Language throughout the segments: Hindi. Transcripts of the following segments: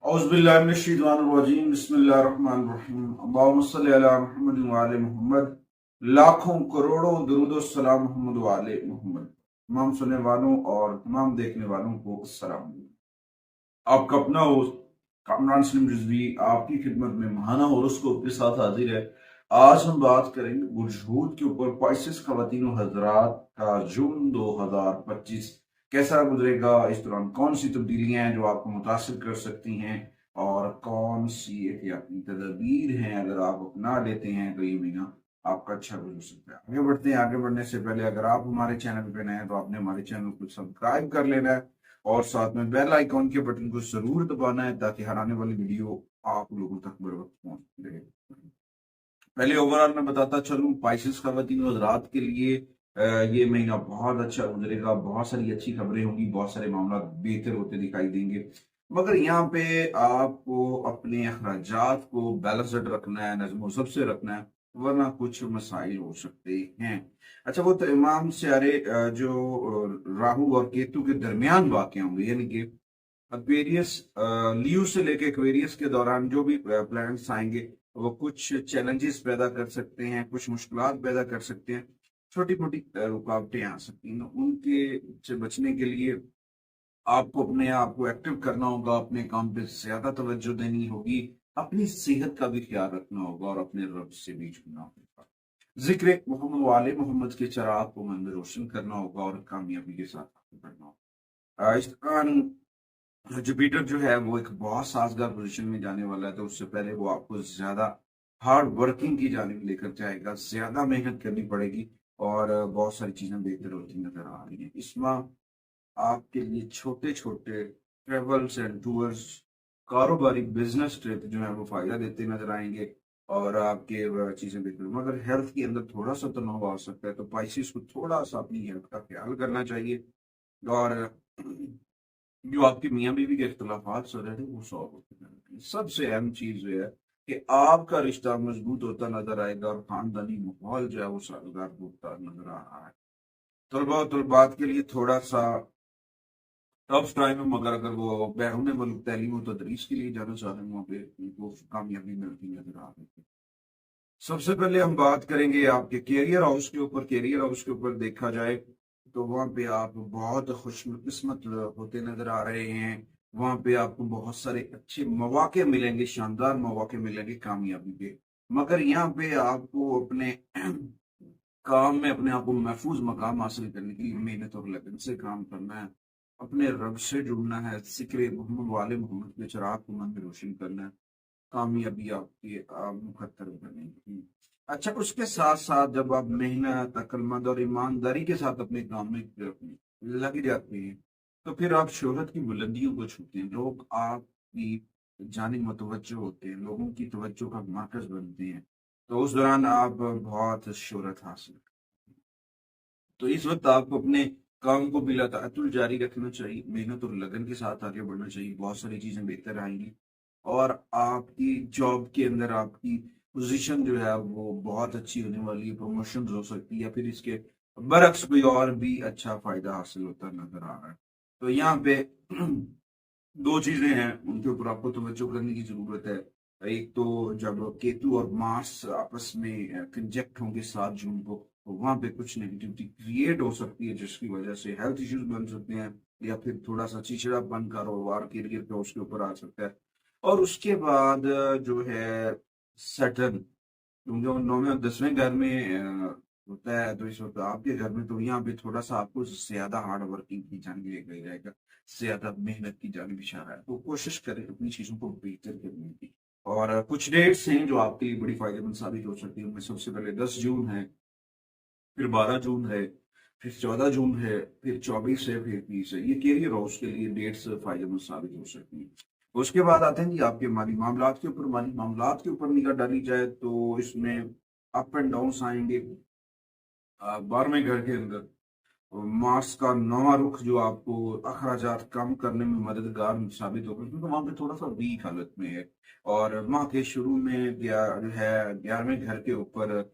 औज़ुबिल्लाहिमिनश्शैतानिर्रजीम बिस्मिल्लाहिर्रहमानिर्रहीम अल्लाहुम्मा सल्लि अला मुहम्मद व आले मोहम्मद। लाखों करोड़ों दुरूद सलाम मोहम्मद व आले मोहम्मद। तमाम सुनने वालों और तमाम देखने वालों को अस्सलाम। आपका अपना होस्ट कामरान सलीम रिजवी आपकी खिदमत में महाना हॉरोस्कोप के साथ हाजिर है। आज हम बात करेंगे वजूद के ऊपर पाइसेस खवातीन और हजरात का जून 2025 कैसा गुजरेगा। इस दौरान कौन सी तब्दीलियां हैं जो आपको मुतासिर कर सकती हैं और कौन सी एहतियाती तदबीर हैं अगर आप अपना लेते हैं तो ये महीना आपका अच्छा गुजर सकता है। आगे बढ़ते हैं। आगे बढ़ने से पहले अगर आप हमारे चैनल पे नए हैं तो आपने हमारे चैनल को सब्सक्राइब कर लेना है और साथ में बेल आइकॉन के बटन को जरूर दबाना है ताकि हर आने वाली वीडियो आप लोगों तक बर वक्त पहुंच रहे। पहले ओवरऑल मैं बताता चलूं पाइसेस खवातीन और हज़रात के लिए ये महीना बहुत अच्छा गुजरेगा। बहुत सारी अच्छी खबरें होंगी, बहुत सारे मामला बेहतर होते दिखाई देंगे, मगर यहाँ पे आपको अपने अखराजात को बैलेंस्ड रखना है, नज़्म सबसे रखना है, वरना कुछ मसाइल हो सकते हैं। अच्छा, वो तमाम सारे जो राहु और केतु के दरमियान वाक़या होंगे, यानी कि एक्वेरियस लीव से लेके एक्वेरियस के दौरान जो भी प्लैनेट्स आएंगे वो कुछ चैलेंजेस पैदा कर सकते हैं, कुछ मुश्किलात पैदा कर सकते हैं, छोटी मोटी रुकावटें आ सकती हैं। उनके से बचने के लिए आपको अपने आप को एक्टिव करना होगा, अपने काम पे ज्यादा तवज्जो देनी होगी, अपनी सेहत का भी ख्याल रखना होगा और अपने रब से भी जुड़ना होगा। जिक्र मोहम्मद वाले मोहम्मद के चराग को मन में रोशन करना होगा और कामयाबी के साथ आगे बढ़ना होगा। इस दौरान जुपिटर जो है वो एक बहुत साजगार पोजीशन में जाने वाला है, तो उससे पहले वो आपको ज्यादा हार्ड वर्किंग की जानिब लेकर जाएगा, ज्यादा मेहनत करनी पड़ेगी और बहुत सारी चीजें बेहतर होती नजर आ रही हैं। इस माह आपके लिए छोटे छोटे ट्रेवल्स एंड टूर्स, कारोबारी बिजनेस ट्रिप जो है वो फायदा देते नजर आएंगे और आपके चीजें बेहतर, मगर हेल्थ के अंदर थोड़ा सा तनाव आ सकता है, तो पाइसिस को थोड़ा सा अपनी हेल्थ का ख्याल करना चाहिए और जो आपके मियाँ बीवी के इख्तलाफात चल रहे थे वो सॉल्व होते हैं। सबसे अहम चीज ये है कि आपका रिश्ता मजबूत होता नजर आएगा और खानदानी माहौल जो है वो साजगार होता नजर आ रहा है। तलबा और तलबात के लिए थोड़ा सा टफ टाइम है, मगर अगर वो बैरून मुल्क तैलीम और तदरीस के लिए जाना चाह रहे हैं वहाँ पे उनको कामयाबी मिलती नजर आ रही है। सबसे पहले हम बात करेंगे आपके कैरियर हाउस के ऊपर। कैरियर हाउस के ऊपर देखा जाए तो वहां पे आप बहुत खुशकिस्मत होते नजर आ रहे हैं। वहां पे आपको बहुत सारे अच्छे मौके मिलेंगे, शानदार मौके मिलेंगे कामयाबी के, मगर यहाँ पे आपको अपने काम में अपने आप को महफूज मकाम हासिल करने के लिए मेहनत और लगन से काम करना है, अपने रब से जुड़ना है, जिक्र मोहम्मद वाले मोहम्मद के चिराग को मन में रोशन करना है, कामयाबी आपकी मुकद्दर बनेगी। अच्छा, उसके साथ साथ जब आप मेहनत, अक्लमंद और ईमानदारी के साथ अपने काम में लग जाते हैं तो फिर आप शोहरत की बुलंदियों को छूते हैं, लोग आपकी जानिब मुतवज्जो होते हैं, लोगों की तवज्जो का मरकज बनते हैं, तो उस दौरान आप बहुत शोहरत हासिल करते हैं। तो इस वक्त आपको अपने काम को बिला तातुल जारी रखना चाहिए, मेहनत और लगन के साथ आगे बढ़ना चाहिए, बहुत सारी चीजें बेहतर आएंगी और आपकी जॉब के अंदर आपकी पोजीशन जो है वो बहुत अच्छी होने वाली है, प्रमोशन हो सकती है या फिर इसके बरक्स कोई और भी अच्छा फायदा हासिल होता नजर आ रहा है। तो यहाँ पे दो चीजें हैं उनके ऊपर आपको तवज्जो करने की जरूरत है। एक तो जब केतु और मार्स आपस में कंजेक्ट होंगे 7 जून को, तो वहां पे कुछ नेगेटिविटी क्रिएट हो सकती है जिसकी वजह से हेल्थ इश्यूज बन सकते हैं या फिर थोड़ा सा चिड़चिड़ापन कारोबार करियर पे उसके ऊपर आ सकता है। और उसके बाद जो है सैटर्न, क्योंकि वो 9वें और 10वें घर में होता है, तो इस वक्त आपके घर में, तो यहाँ पे थोड़ा सा आपको ज्यादा हार्ड वर्किंग की जानिब लेकर जाएगा, ज्यादा मेहनत की जानिब इशारा है, तो कोशिश करें अपनी चीजों को बेहतर करने की। और कुछ डेट्स हैं जो आपके लिए बड़ी फायदेमंद साबित हो सकती है। उनमें सबसे पहले 10 जून है, फिर 12 जून है, फिर 14 जून है, फिर 24 है, फिर 30 है। ये कैरियर हाउस के लिए डेट्स फायदेमंद साबित हो सकती है। उसके बाद आते हैं जी आपके माली मामलात के ऊपर। माली मामलात के ऊपर निगाह डाली जाए तो इसमें अप एंड डाउन आएंगे। 12वें घर के अंदर मार्स का नौवां रुख जो आपको अखराजात कम करने में मददगार साबित होगा, क्योंकि वहां पे थोड़ा सा वीक हालत में है और माह के शुरू में जो है 11वें घर के ऊपर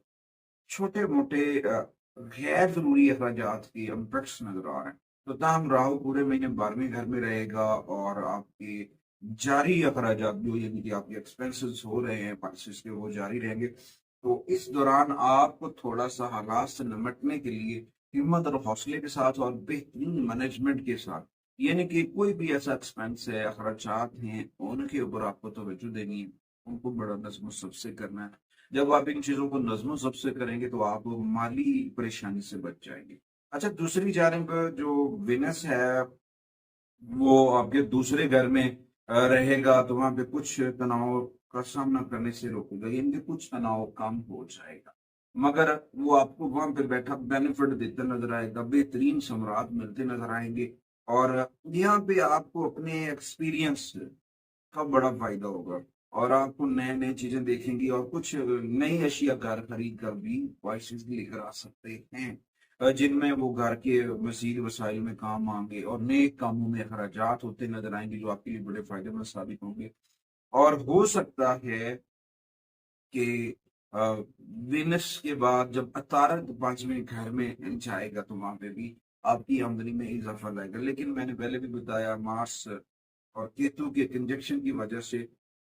छोटे मोटे गैर जरूरी अखराजात के इम्पैक्ट्स नजर आ रहे हैं। तो ताहम राहु पूरे महीने 12वें घर में रहेगा और आपके जारी अखराजात जो यानी कि आपके एक्सपेंसेस हो रहे हैं पाइसेस के, वो जारी रहेंगे। तो इस दौरान आपको थोड़ा सा हालात से निपटने के लिए हिम्मत और हौसले के साथ और बेहतरीन मैनेजमेंट के साथ, यानी कि कोई भी ऐसा एक्सपेंस है, अखराजात हैं, उनके ऊपर आपको तवज्जो देनी है, उनको बड़ा नज़्म सबसे करना है। जब आप इन चीजों को नज़्म सबसे करेंगे तो आप माली परेशानी से बच जाएंगे। अच्छा, दूसरी जानिब जो विनस है वो आपके दूसरे घर में रहेगा, तो वहां पे कुछ तनाव का सामना करने से रोकेगा, यानी कुछ तनाव कम हो जाएगा। मगर वो आपको वहां पे बैठा बेनिफिट देता नजर आएगा, बेहतरीन समरात मिलते नजर आएंगे। और यहाँ पे आपको अपने एक्सपीरियंस का बड़ा फायदा होगा, और आपको नए नए चीजें देखेंगी, और कुछ नई अशिया घर खरीद कर भी वॉइस लेकर आ सकते हैं, जिनमें वो घर के मजीद वसाइल में काम आएंगे, और नए कामों में अखराजात होते नजर आएंगे जो आपके लिए बड़े फायदेमंद साबित होंगे। और हो सकता है कि अ, वेनस के बाद जब अतारक पांचवें घर में जाएगा तो वहां पे भी आपकी आमदनी में इजाफा लाएगा। लेकिन मैंने पहले भी बताया, मार्स और केतु के कंजक्शन की वजह से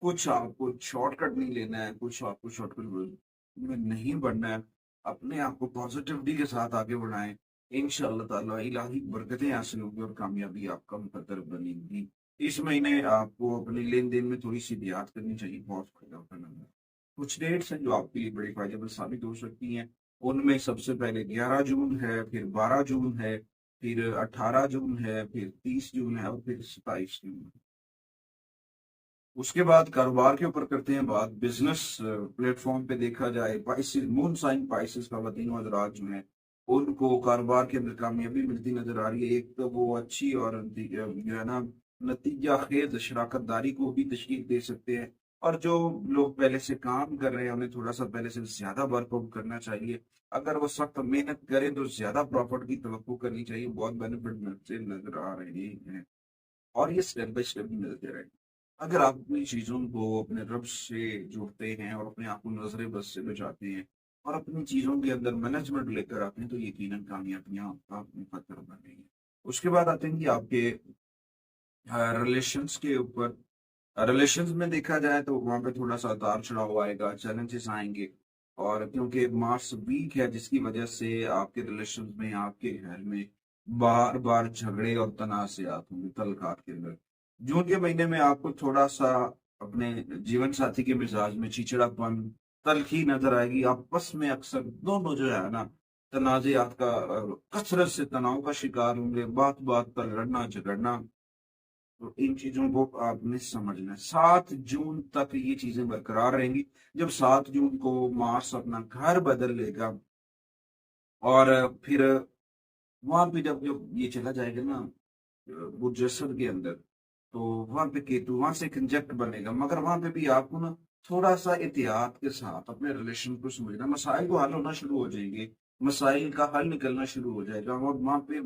कुछ आपको शॉर्टकट नहीं लेना है, कुछ आपको शॉर्टकट में नहीं बढ़ना है। अपने आप को पॉजिटिविटी के साथ आगे बढ़ाएं, इंशाअल्लाह ताला इलाही बरकतें हासिल होंगी और कामयाबी आपका मुकद्दर बनेगी। इस महीने आपको अपने लेन देन में थोड़ी सी एहतियात करनी चाहिए, बहुत फायदा उठाना है। कुछ डेट्स हैं जो आपके लिए बड़ी फायदेमंद साबित हो सकती हैं। उनमें सबसे पहले 11 जून है, फिर 12 जून है, फिर 18 जून है, फिर 30 जून है, और फिर 27 जून है। उसके बाद कारोबार के ऊपर करते हैं बात। बिजनेस प्लेटफॉर्म पे देखा जाए, पाइसेस मून साइन पाइसेस का खवातीन और हजरात जो हैं, उनको कारोबार के अंदर कामयाबी मिलती नजर आ रही है। एक तो वो अच्छी और जो है ना, नतीजा खेज शराकत दारी को भी तशकील दे सकते हैं। और जो लोग पहले से काम कर रहे हैं उन्हें थोड़ा सा पहले से ज्यादा वर्कआउट करना चाहिए। अगर वो सख्त मेहनत करें तो ज्यादा प्रॉफिट की तवक्को करनी चाहिए, बहुत बेनिफिट मिलते नजर आ रहे हैं, और ये स्टेप बाय स्टेप मिलते रहे। अगर आप अपनी चीजों को अपने रब से जोड़ते हैं और अपने आप को नजर बस से बचाते हैं और अपनी चीजों के अंदर मैनेजमेंट लेकर आते हैं, तो यकीनन कामयाबियां आपका मुकद्दर बनेगी। उसके बाद आते हैं कि आपके रिलेशंस के ऊपर। रिलेशंस में देखा जाए तो वहां पे थोड़ा सा उतार चढ़ाव आएगा, चैलेंजेस आएंगे। और क्योंकि मार्स वीक है, जिसकी वजह से आपके रिलेशंस में, आपके घर में बार बार झगड़े और तनाज़ात होंगे तल्खात के अंदर। जून के महीने में आपको थोड़ा सा अपने जीवन साथी के मिजाज में चिड़चिड़ापन, तलखी नजर आएगी। आपस में अक्सर दोनों जो है ना, तनाज़ात का कसरत से तनाव का शिकार होंगे, बात बात पर लड़ना झगड़ना। तो इन चीजों को आपने समझना है। 7 जून तक ये चीजें बरकरार रहेंगी। जब 7 जून को मार्स अपना घर बदल लेगा, और फिर वहां पे जब जब ये चला जाएगा ना बुधजस्र के अंदर, तो वहां पे केतु वहां से कंजक्ट बनेगा। मगर वहां पे भी आपको ना थोड़ा सा एहतियात के साथ अपने रिलेशन को समझना, मसाइल को हल होना शुरू हो जाएंगे, मसाइल का हल निकलना शुरू हो जाएगा, और वहां पे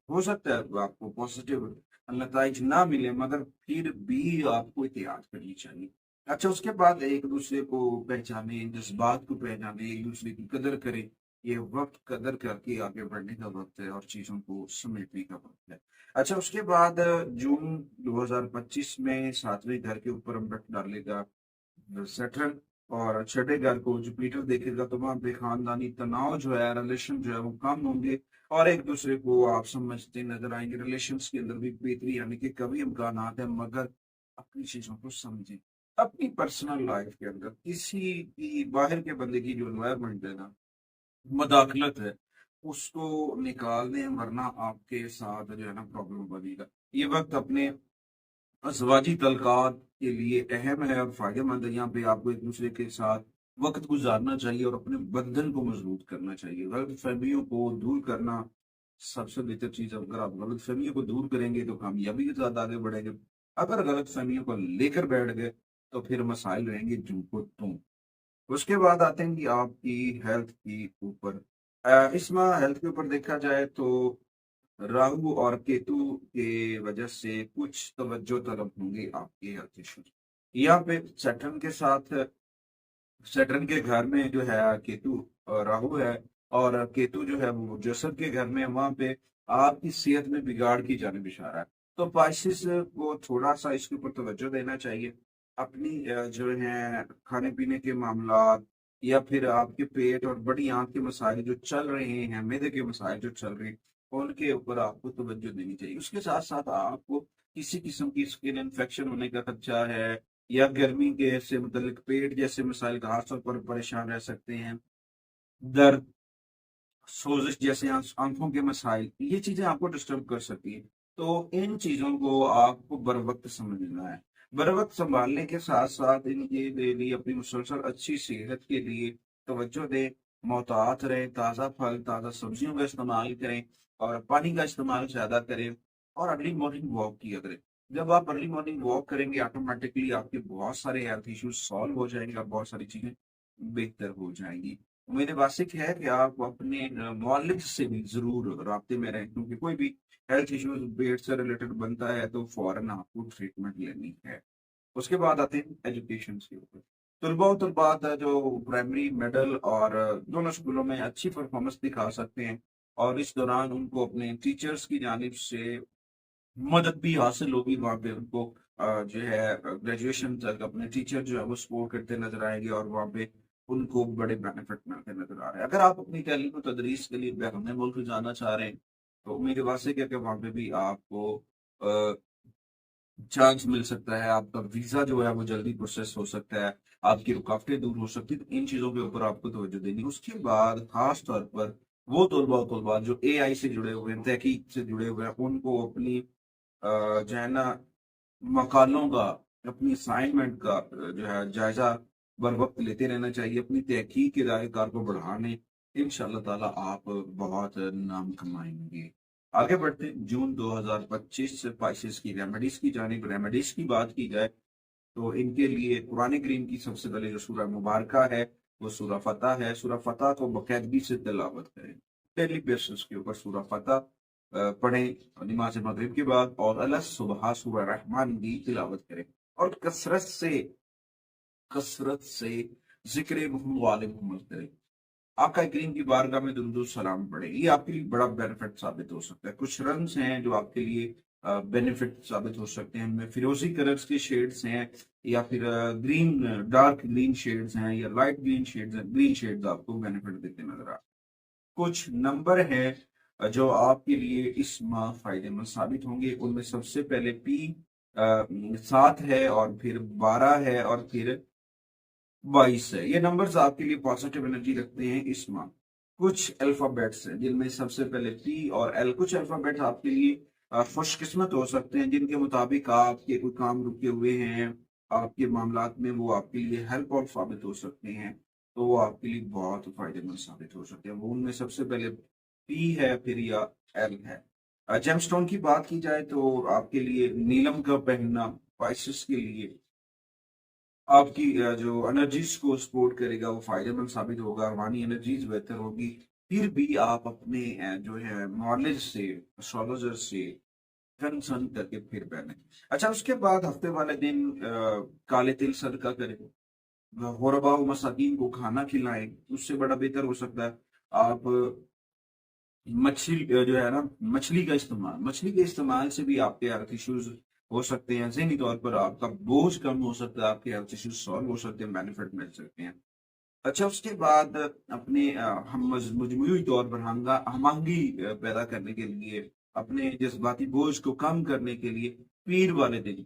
हो सकता है आपको पॉजिटिव नताइज ना मिले, मगर फिर भी आपको एहतियात करनी चाहिए। अच्छा, उसके बाद एक दूसरे को पहचाने, जज्बात को पहचाने, एक दूसरे की कदर करें। ये वक्त कदर करके आगे बढ़ने का वक्त है और चीजों को समेटने का वक्त है। अच्छा, उसके बाद जून 2025 में 7वें घर के ऊपर अम्बट डालेगा सैटर्न, और छठे घर को जुपिटर देखेगा, तो वहां पे खानदानी तनाव जो है, रिलेशन जो है वो कम होंगे, और एक दूसरे को आप समझते नजर आएंगे। रिलेशंस के अंदर भी बेहतरी आने के कभी इम्कान है, मगर अपनी चीजों को समझें। अपनी पर्सनल लाइफ के अंदर किसी भी बाहर के बंदे की जो एनवायरमेंट है ना, मदाखलत है, उसको निकाल दें, वरना आपके साथ जो है ना प्रॉब्लम बनेगा। ये वक्त अपने अज़वाजी तल्कात के लिए अहम है और फायदेमंद है। यहाँ पे आपको एक दूसरे के साथ वक्त गुजारना चाहिए और अपने बंधन को मजबूत करना चाहिए। गलत फहमियों को दूर करना सबसे बेहतर चीज है। अगर आप गलत फहमियों को दूर करेंगे तो कामयाबी के साथ आगे बढ़ेंगे। अगर गलत फहमियों को लेकर बैठ गए तो फिर मसाइल रहेंगे जू को तुम। उसके बाद आते हैं कि आपकी हेल्थ के ऊपर। इसमें हेल्थ के ऊपर देखा जाए तो राहु और केतु के वजह से कुछ तवज्जो तलब होंगे आपके हेल्थ इश्यूज। यहाँ पे सैटर्न के घर में जो है केतु और राहु है, और केतु जो है वो जसद के घर में है, वहां पे आपकी सेहत में बिगाड़ की जाने इशारा है। तो पाइसेस को थोड़ा सा इसके ऊपर तवज्जो देना चाहिए। अपनी जो है खाने पीने के मामलात या फिर आपके पेट और बड़ी आंत के मसाइल जो चल रहे हैं, मैदे के मसाइल जो चल रहे हैं, उनके ऊपर आपको तवज्जो देनी चाहिए। उसके साथ साथ आपको किसी किस्म की स्किन इन्फेक्शन होने का खदशा है या गर्मी के से मतलब पेट जैसे मसाइल खासतौर पर परेशान रह सकते हैं, दर्द, सोजिश जैसे आंखों के मसाइल, ये चीजें आपको डिस्टर्ब कर सकती है। तो इन चीजों को आपको बर वक्त समझना है। बर वक्त संभालने के साथ साथ इनके लिए अपनी मुसलसल अच्छी सेहत के लिए तवज्जो दें, मोहतात रहें, ताज़ा फल ताज़ा सब्जियों का इस्तेमाल करें और पानी का इस्तेमाल ज़्यादा करें और अर्ली मॉर्निंग वॉक किया करें। जब आप अर्ली मॉर्निंग वॉक करेंगे ऑटोमेटिकली आपके बहुत सारे हेल्थ इश्यूज सॉल्व हो जाएंगे और बहुत सारी चीजें बेहतर हो जाएंगी। मेरे वासिक है कि आप अपने मौलिक से भी जरूर राब्ते में रहें, क्योंकि कोई भी हेल्थ इश्यूज पेट से रिलेटेड बनता है तो फौरन आपको ट्रीटमेंट लेनी है। उसके बाद आते हैं एजुकेशन के ऊपर। तलबा और तलबात जो प्राइमरी मिडल और दोनों स्कूलों में अच्छी परफॉर्मेंस दिखा सकते हैं और इस दौरान उनको अपने टीचर्स की जानिब से मदद भी हासिल होगी। वहाँ पे उनको जो है ग्रेजुएशन तक अपने टीचर जो है वो सपोर्ट करते नजर आएंगे और वहाँ पे उनको बड़े बेनिफिट मिलते नजर आ रहे हैं। अगर आप अपनी तैलीम और तदरीस के लिए बैरून मुल्क जाना चाह रहे हैं तो उम्मीद वास्ते क्या कि वहाँ पे भी आपको चांस मिल सकता है, आपका वीजा जो है वो जल्दी प्रोसेस हो सकता है, आपकी रुकावटें दूर हो सकती है। तो इन चीजों के ऊपर आपको तवज्जो देनी है। उसके बाद खास तौर पर वो तलबा जो एआई से जुड़े हुए हैं, तहकीक से जुड़े हुए हैं, उनको अपनी जो है ना मकालों का, अपनी असाइनमेंट का जो है जायजा बर वक्त लेते रहना चाहिए। अपनी तहकीक के दायरेकार को बढ़ाने इंशाअल्लाह ताला आप बहुत नाम कमाएंगे। आगे बढ़ते हैं जून 2025 से स्पाइसेस की रेमेडीज की जानिब। रेमेडीज की बात की जाए तो इनके लिए कुरान करीम की सबसे पहले जो सूरह मुबारक है वो सूरह फतह है। सूरह फतह को बाकायदगी से तिलावत करें, डेली बेसिस के ऊपर सूरह फतह पढ़ें नमाज मगरिब के बाद और अल सुबह सूरह रहमान की तिलावत करें और कसरत से जिक्र मोहम्मद वाले मोहम्मद करें। आका करीम की बारगाह में दुरूद सलाम पढ़े, ये आपके लिए बड़ा बेनिफिट साबित हो सकता है। कुछ रंग्स हैं जो आपके लिए बेनिफिट साबित हो सकते हैं, इनमें फिरोजी कलर्स के शेड्स हैं या फिर ग्रीन डार्क ग्रीन शेड्स हैं या लाइट ग्रीन शेड्स हैं। ग्रीन शेड्स आपको बेनिफिट देते नजर आ। कुछ नंबर हैं जो आपके लिए इस माह फायदेमंद साबित होंगे। उनमें सबसे पहले पी 7 है और फिर 12 है और फिर 22 है। ये नंबर्स आपके लिए पॉजिटिव एनर्जी रखते हैं इस माह। कुछ अल्फाबेट्स हैं जिनमें सबसे पहले पी और एल। कुछ अल्फाबेट्स आपके लिए खुशकिस्मत हो सकते हैं जिनके मुताबिक आपके कोई काम रुके हुए हैं, आपके मामलात में वो आपके लिए हेल्प और साबित हो सकते हैं। तो वो आपके लिए बहुत फायदेमंद साबित हो सकते हैं। वो उनमें सबसे पहले पी है फिर या एल है। जेमस्टोन की बात की जाए तो आपके लिए नीलम का पहनना स्पाइसेस के लिए आपकी जो एनर्जीज को सपोर्ट करेगा, वो फायदेमंद साबित होगा, रूहानी एनर्जीज बेहतर होगी। फिर भी आप अपने जो है नॉलेज से, एस्ट्रोलॉजर से कंसल्ट करके फिर पहने। अच्छा, उसके बाद हफ्ते वाले दिन काले तिल सदका करें, गुरबा व मसाकीन को खाना खिलाएं। उससे बड़ा बेहतर हो सकता है आप मछली जो है ना मछली के इस्तेमाल से भी आपके हेल्थ इश्यूज हो सकते हैं। ज़हनी तौर पर आपका बोझ कम हो सकता है, आपके हेल्थ इश्यूज सॉल्व हो सकते हैं, बेनिफिट मिल सकते हैं। अच्छा, उसके बाद अपने हम मजमूई तौर पर हमंगी पैदा करने के लिए, अपने जज्बाती बोझ को कम करने के लिए पीर वाले दिन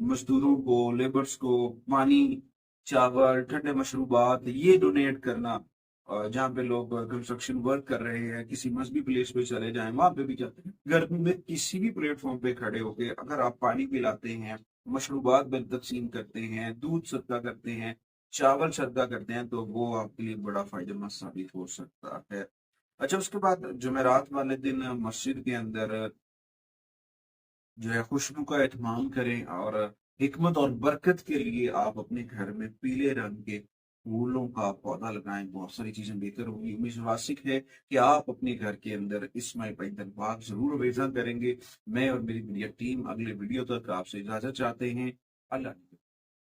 मजदूरों को, लेबर्स को पानी, चावल, ठंडे मशरूबात ये डोनेट करना। जहाँ पे लोग कंस्ट्रक्शन वर्क कर रहे हैं, किसी मजहबी प्लेस पे चले जाएं, वहां पे भी जाते हैं। गर्मी में किसी भी प्लेटफॉर्म पे खड़े होके अगर आप पानी पिलाते हैं, मशरूबात में तकसीम करते हैं, दूध सदका करते हैं, चावल सदका करते हैं, तो वो आपके लिए बड़ा फायदेमंद साबित हो सकता है। अच्छा, उसके बाद जुमेरात वाले दिन मस्जिद के अंदर जो है खुशबू का एहतमाम करें और हिकमत और बरकत के लिए आप अपने घर में पीले रंग के फूलों का पौधा लगाएं। बहुत सारी चीजें बेहतर होंगी। उम्मीद वासिक है कि आप अपने घर के अंदर इस्माइल पैदल बाग जरूर बेजा करेंगे। मैं और मेरी मीडिया टीम अगले वीडियो तक आपसे इजाजत चाहते हैं। अल्लाह।